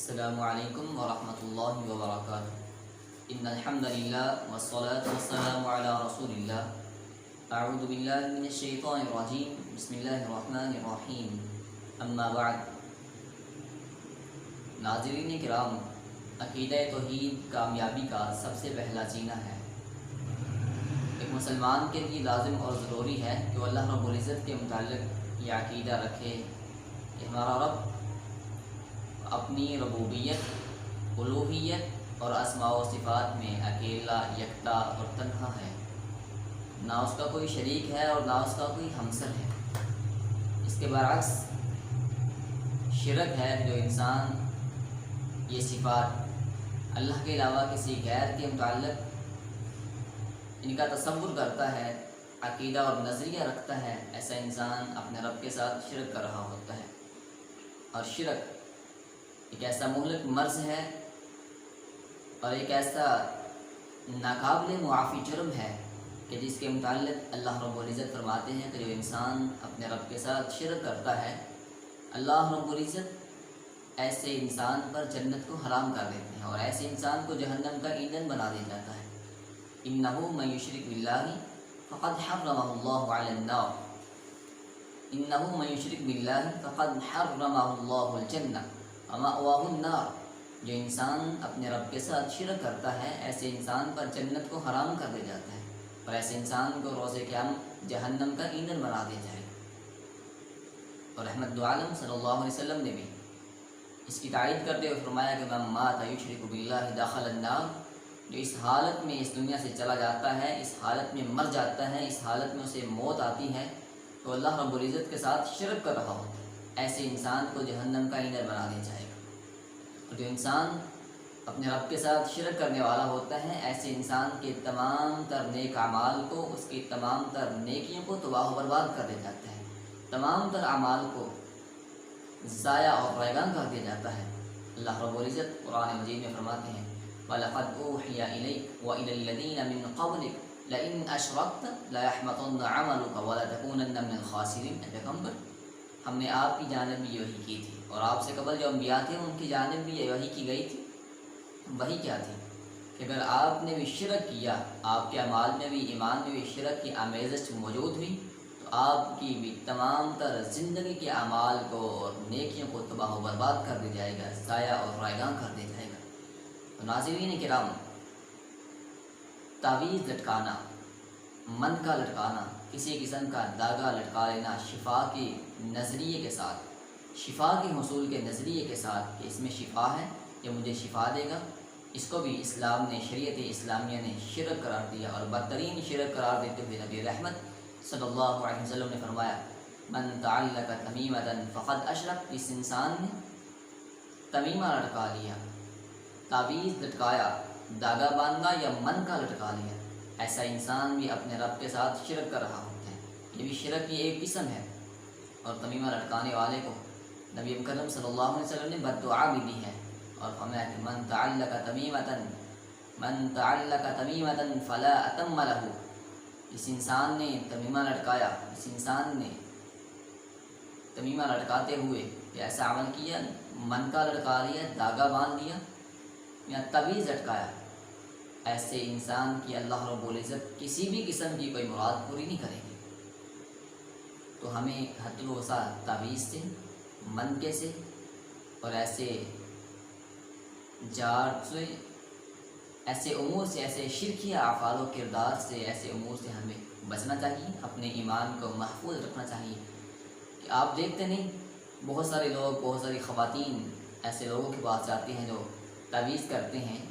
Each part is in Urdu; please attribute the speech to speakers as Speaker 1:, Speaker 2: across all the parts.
Speaker 1: السلام علیکم ورحمۃ اللہ وبرکاتہ ان الحمد للہ والصلاة والسلام علی رسول اللہ اعوذ باللہ من الشیطان الرجیم بسم اللہ الرحمن الرحیم اما بعد. ناظرین کرام، عقیدہ توحید کامیابی کا سب سے پہلا زینہ ہے. ایک مسلمان کے لیے لازم اور ضروری ہے کہ وہ اللہ رب العزت کے متعلق یہ عقیدہ رکھے کہ ہمارا رب اپنی ربوبیت، الوہیت اور اسماء و صفات میں اکیلا، یکتا اور تنہا ہے. نہ اس کا کوئی شریک ہے اور نہ اس کا کوئی ہمسر ہے. اس کے برعکس شرک ہے جو انسان یہ صفات اللہ کے علاوہ کسی غیر کے متعلق ان کا تصور کرتا ہے، عقیدہ اور نظریہ رکھتا ہے. ایسا انسان اپنے رب کے ساتھ شرک کر رہا ہوتا ہے. اور شرک ایک ایسا مہلک مرض ہے اور ایک ایسا ناقابل معافی جرم ہے کہ جس کے متعلق اللہ رب العزت فرماتے ہیں کہ جو انسان اپنے رب کے ساتھ شرک کرتا ہے، اللہ رب العزت ایسے انسان پر جنت کو حرام کر دیتے ہیں اور ایسے انسان کو جہنم کا ایندھن بنا دیا جاتا ہے. انہ من یشرک باللہ فقد حرمہ اللہ علی النار. انہ من یشرک باللہ فقد حرمہ اللہ الجنہ ومأواہ النار. جو انسان اپنے رب کے ساتھ شرک کرتا ہے، ایسے انسان پر جنت کو حرام کر دیا جاتا ہے اور ایسے انسان کو روز قیامت جہنم کا ایندھن بنا دیا جائے. اور رحمت دو عالم صلی اللہ علیہ وسلم نے بھی اس کی تائید کرتے ہوئے فرمایا کہ من مات یشرک باللہ دخل النار. جو اس حالت میں اس دنیا سے چلا جاتا ہے، اس حالت میں مر جاتا ہے، اس حالت میں اسے موت آتی ہے تو اللہ رب العزت کے ساتھ شرک کر رہا ہوتا ہے، ایسے انسان کو جہنم کا ایندھن بنا دیا جائے گا. اور جو انسان اپنے رب کے ساتھ شرک کرنے والا ہوتا ہے، ایسے انسان کے تمام تر نیک اعمال کو، اس کی تمام تر نیکیوں کو تباہ و برباد کر دیا جاتا ہے، تمام تر اعمال کو ضائع اور ریگان کر دیا جاتا ہے. اللہ رب العزت قرآن مجید میں فرماتے ہیں وَلَقَدْ أُوحِيَ إِلَيْكَ وَإِلَى الَّذِينَ مِن قَبْلِكَ لَئِنْ أَشْرَكْتَ لَيَحْبَطَنَّ عَمَلُكَ وَلَتَكُونَنَّ مِنَ الْخَاسِرِينَ. پیغمبر، ہم نے آپ کی جانب بھی وحی کی تھی اور آپ سے قبل جو انبیاء تھے ان کی جانب بھی یہ وحی کی گئی تھی. وحی کیا تھی کہ اگر آپ نے بھی شرک کیا، آپ کے اعمال میں بھی، ایمان میں بھی شرک کی آمیزش موجود ہوئی تو آپ کی بھی تمام تر زندگی کے اعمال کو اور نیکیوں کو تباہ و برباد کر دیا جائے گا، ضائع اور رائگاں کر دیا جائے گا. تو ناظرین کرام، تعویذ لٹکانا، من کا لٹکانا، کسی قسم کا داغا لٹکا لینا شفا کے نظریے کے ساتھ، شفا کے حصول کے نظریے کے ساتھ کہ اس میں شفا ہے، یہ مجھے شفا دے گا، اس کو بھی اسلام نے، شریعت اسلامیہ نے شرک قرار دیا. اور بدترین شرک قرار دیتے ہوئے نبی رحمت صلی اللہ علیہ وسلم نے فرمایا من تعلق تمیمۃ فقد اشرک. اس انسان نے تمیمہ لٹکا لیا، تعویذ لٹکایا، داغا باندھا یا من کا لٹکا لیا، ایسا انسان بھی اپنے رب کے ساتھ شرک کر رہا ہوتا ہے. یہ بھی شرک کی ایک قسم ہے. اور تمیمہ لٹکانے والے کو نبی مکرم صلی اللہ علیہ وسلم نے بد دعا بھی دی ہے اور فرمایا کہ من تعلق تمیمۃ فلا اتم لہ. اس انسان نے تمیمہ لٹکایا، اس انسان نے تمیمہ لٹکاتے ہوئے ایسا عمل کیا، من کا لٹکا لیا، داغا باندھ دیا یا تعویذ لٹکایا، ایسے انسان کی اللہ رب العزت کسی بھی قسم کی کوئی مراد پوری نہیں کرے گی. تو ہمیں حد الوسع تعویذ سے، منکے سے اور ایسے جار سے، ایسے امور سے، ایسے شرکیہ افعال و کردار سے، ایسے امور سے ہمیں بچنا چاہیے، اپنے ایمان کو محفوظ رکھنا چاہیے. کہ آپ دیکھتے نہیں، بہت سارے لوگ، بہت ساری خواتین ایسے لوگوں کے پاس جاتے ہیں جو تعویذ کرتے ہیں،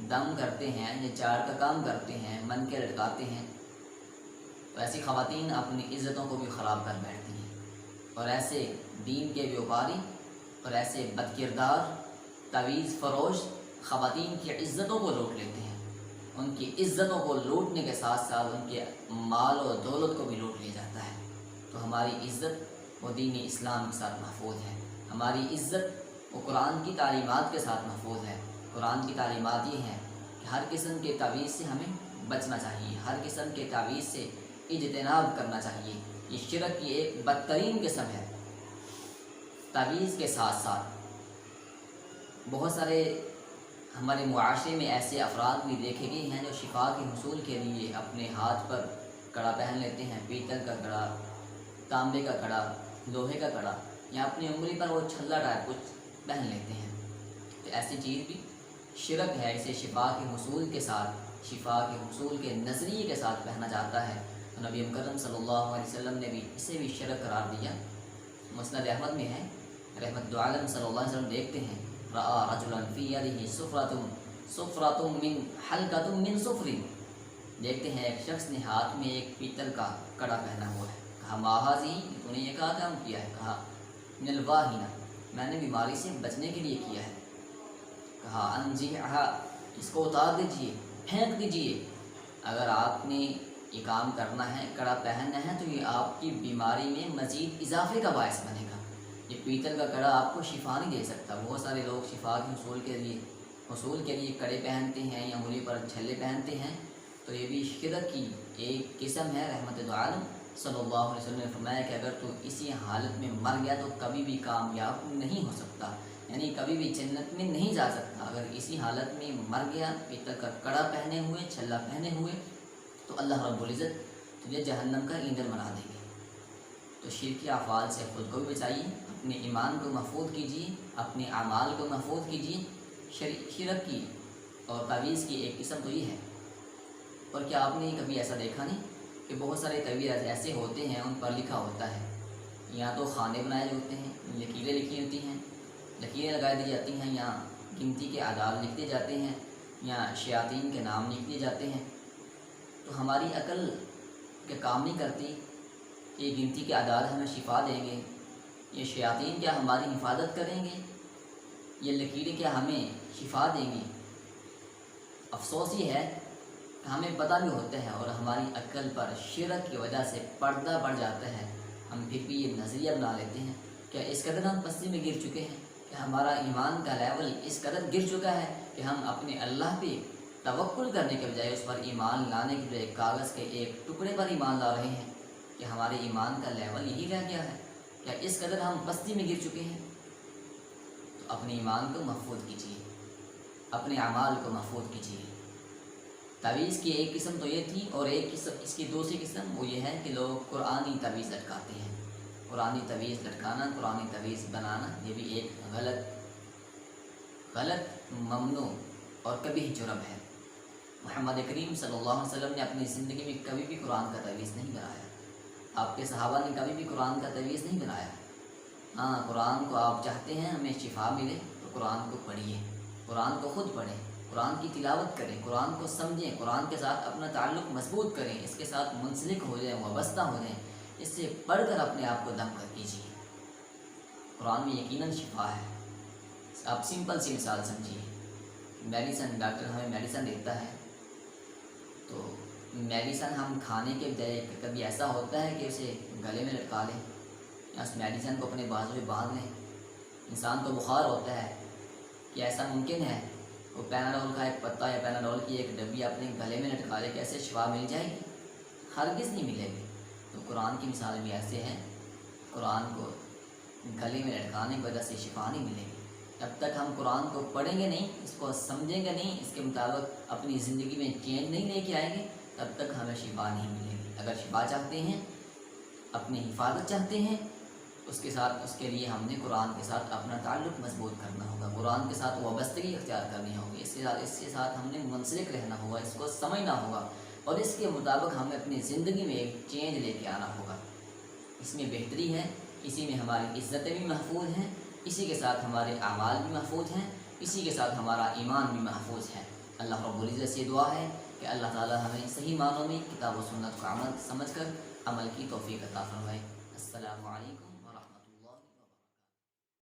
Speaker 1: دم کرتے ہیں یا چار کا کام کرتے ہیں، من کے لٹکاتے ہیں. تو ایسی خواتین اپنی عزتوں کو بھی خراب کر بیٹھتی ہیں اور ایسے دین کے بیوپاری اور ایسے بد کردار تعویذ فروش خواتین کی عزتوں کو لوٹ لیتے ہیں. ان کی عزتوں کو لوٹنے کے ساتھ ساتھ ان کے مال و دولت کو بھی لوٹ لیا جاتا ہے. تو ہماری عزت وہ دین اسلام کے ساتھ محفوظ ہے، ہماری عزت وہ قرآن کی تعلیمات کے ساتھ محفوظ ہے. قرآن کی تعلیمات یہ ہیں کہ ہر قسم کے تعویذ سے ہمیں بچنا چاہیے، ہر قسم کے تعویذ سے اجتناب کرنا چاہیے. یہ شرک کی ایک بدترین قسم ہے. تعویذ کے ساتھ ساتھ بہت سارے ہمارے معاشرے میں ایسے افراد بھی دیکھے گئے ہیں جو شفا کے حصول کے لیے اپنے ہاتھ پر کڑا پہن لیتے ہیں، پیتل کا کڑا، تانبے کا کڑا، لوہے کا کڑا، یا اپنی انگلی پر وہ چھلا ٹائپ کچھ پہن لیتے ہیں۔ تو ایسی چیز بھی شرک ہے، اسے شفا کے حصول کے ساتھ، شفا کے حصول کے نظریے کے ساتھ پہنا جاتا ہے۔ تو نبی مکرم صلی اللہ علیہ وسلم نے بھی اسے بھی شرک قرار دیا۔ مسند احمد میں ہے، رحمت عالم صلی اللہ علیہ وسلم دیکھتے ہیں، رأى رجلا فی یدہ صفرۃ من حلقۃ من صفر، دیکھتے ہیں ایک شخص نے ہاتھ میں ایک پیتل کا کڑا پہنا ہوا ہے۔ کہا ما ھذہ، تو نے یہ کہا کام کیا ہے؟ کہا من الواہنہ، میں نے بیماری سے بچنے کے لیے کیا ہے۔ کہا انزعھا، اس کو اتار دیجیے، پھینک دیجیے۔ اگر آپ نے یہ کام کرنا ہے، کڑا پہننا ہے، تو یہ آپ کی بیماری میں مزید اضافے کا باعث بنے گا۔ یہ پیتل کا کڑا آپ کو شفا نہیں دے سکتا۔ بہت سارے لوگ شفا کے حصول کے لیے کڑے پہنتے ہیں یا انگلی پر چھلے پہنتے ہیں، تو یہ بھی شرک کی ایک قسم ہے۔ رحمت عالم صلی اللہ علیہ وسلم نے فرمایا کہ اگر تو اسی حالت میں مر گیا تو کبھی بھی کامیاب نہیں ہو سکتا، یعنی کبھی بھی جنت میں نہیں جا سکتا۔ اگر اسی حالت میں مر گیا، پیتل کا کڑا پہنے ہوئے، چھلا پہنے ہوئے، تو اللہ رب العزت تجھے جہنم کا ایندھن بنا دیں گے۔ تو شرکی افعال سے خود کو بھی بچائیے، اپنے ایمان کو محفوظ کیجیے، اپنے اعمال کو محفوظ کیجیے۔ شرک کی اور تعویذ کی ایک قسم تو یہ ہے۔ اور کیا آپ نے کبھی ایسا دیکھا نہیں کہ بہت سارے تعویذ ایسے ہوتے ہیں، ان پر لکھا ہوتا ہے، یا تو خانے بنائے ہوتے ہیں، لکیریں لکھی ہوتی ہیں، لکیریں لگا دی جاتی ہیں، یا گنتی کے اعداد لکھ دیے جاتے ہیں، یا شیاطین کے نام لکھ دیے جاتے ہیں۔ تو ہماری عقل کے کام نہیں کرتی کہ یہ گنتی کے اعداد ہمیں شفا دیں گے، یہ شیاطین کیا ہماری حفاظت کریں گے، یہ لکیریں کیا ہمیں شفا دیں گی۔ افسوس یہ ہے کہ ہمیں پتہ بھی ہوتا ہے اور ہماری عقل پر شرک کی وجہ سے پردہ پڑ جاتا ہے، ہم پھر بھی یہ نظریہ بنا لیتے ہیں کہ اس قدر ہم پستی میں گر چکے ہیں کہ ہمارا ایمان کا لیول اس قدر گر چکا ہے کہ ہم اپنے اللہ پہ توکل کرنے کے بجائے، اس پر ایمان لانے کے بجائے کاغذ کے ایک ٹکڑے پر ایمان لا رہے ہیں کہ ہمارے ایمان کا لیول یہی رہ گیا ہے، کیا اس قدر ہم پستی میں گر چکے ہیں۔ تو اپنے ایمان کو محفوظ کیجیے، اپنے اعمال کو محفوظ کیجیے۔ تعویذ کی ایک قسم تو یہ تھی، اور ایک قسم اس کی دوسری قسم وہ یہ ہے کہ لوگ قرآنی تعویذ لٹکاتے ہیں۔ قرآنی تعویذ لٹکانا، قرآنی تعویذ بنانا، یہ بھی ایک غلط، ممنوع اور کبھی جرم ہے۔ محمد کریم صلی اللہ علیہ وسلم نے اپنی زندگی میں کبھی بھی قرآن کا تعویذ نہیں بنایا، آپ کے صحابہ نے کبھی بھی قرآن کا تعویذ نہیں بنایا۔ ہاں، قرآن کو آپ چاہتے ہیں ہمیں شفا ملے تو قرآن کو پڑھیے، قرآن کو خود پڑھیں، قرآن کی تلاوت کریں، قرآن کو سمجھیں، قرآن کے ساتھ اپنا تعلق مضبوط کریں، اس کے ساتھ منسلک ہو جائیں، وابستہ ہو جائیں، اس سے پڑھ کر اپنے آپ کو دم کر کیجیے۔ قرآن میں یقیناً شفا ہے۔ آپ سمپل سی مثال سمجھیے، میڈیسن، ڈاکٹر ہمیں میڈیسن دیتا ہے، تو میڈیسن ہم کھانے کے بجائے کبھی ایسا ہوتا ہے کہ اسے گلے میں لٹکا لیں یا اس میڈیسن کو اپنے بازو میں باندھ لیں۔ انسان کو بخار ہوتا ہے، کیا ایسا ممکن ہے وہ پیناڈول کا ایک پتا یا پیناڈول کی ایک ڈبی اپنے گلے میں لٹکا لے، کیسے شفا مل جائے گی؟ ہرگز نہیں ملے گی۔ تو قرآن کی مثال بھی ایسے ہیں، قرآن کو گلے میں لٹکانے کی وجہ سے شفا نہیں ملے گی۔ جب تک ہم قرآن کو پڑھیں گے نہیں، اس کو سمجھیں گے نہیں، اس کے مطابق اپنی زندگی میں چینج نہیں لے کے آئیں گے، تب تک ہمیں شفا نہیں ملے گی۔ اگر شفا چاہتے ہیں، اپنی حفاظت چاہتے ہیں، اس کے لیے ہم نے قرآن کے ساتھ اپنا تعلق مضبوط کرنا ہوگا، قرآن کے ساتھ وابستگی اختیار کرنی ہوگی، اس کے ساتھ ہم نے منسلک رہنا ہوگا، اس کو سمجھنا ہوگا، اور اس کے مطابق ہمیں اپنی زندگی میں ایک چینج لے کے آنا ہوگا۔ اس میں بہتری ہے، اسی میں ہماری عزتیں بھی محفوظ ہیں، اسی کے ساتھ ہمارے اعمال بھی محفوظ ہیں، اسی کے ساتھ ہمارا ایمان بھی محفوظ ہے۔ اللہ رب العزت سے دعا ہے کہ اللہ تعالی ہمیں صحیح معنوں میں کتاب و سنت کو عمل سمجھ کر عمل کی توفیق عطا فرمائے۔ السلام علیکم۔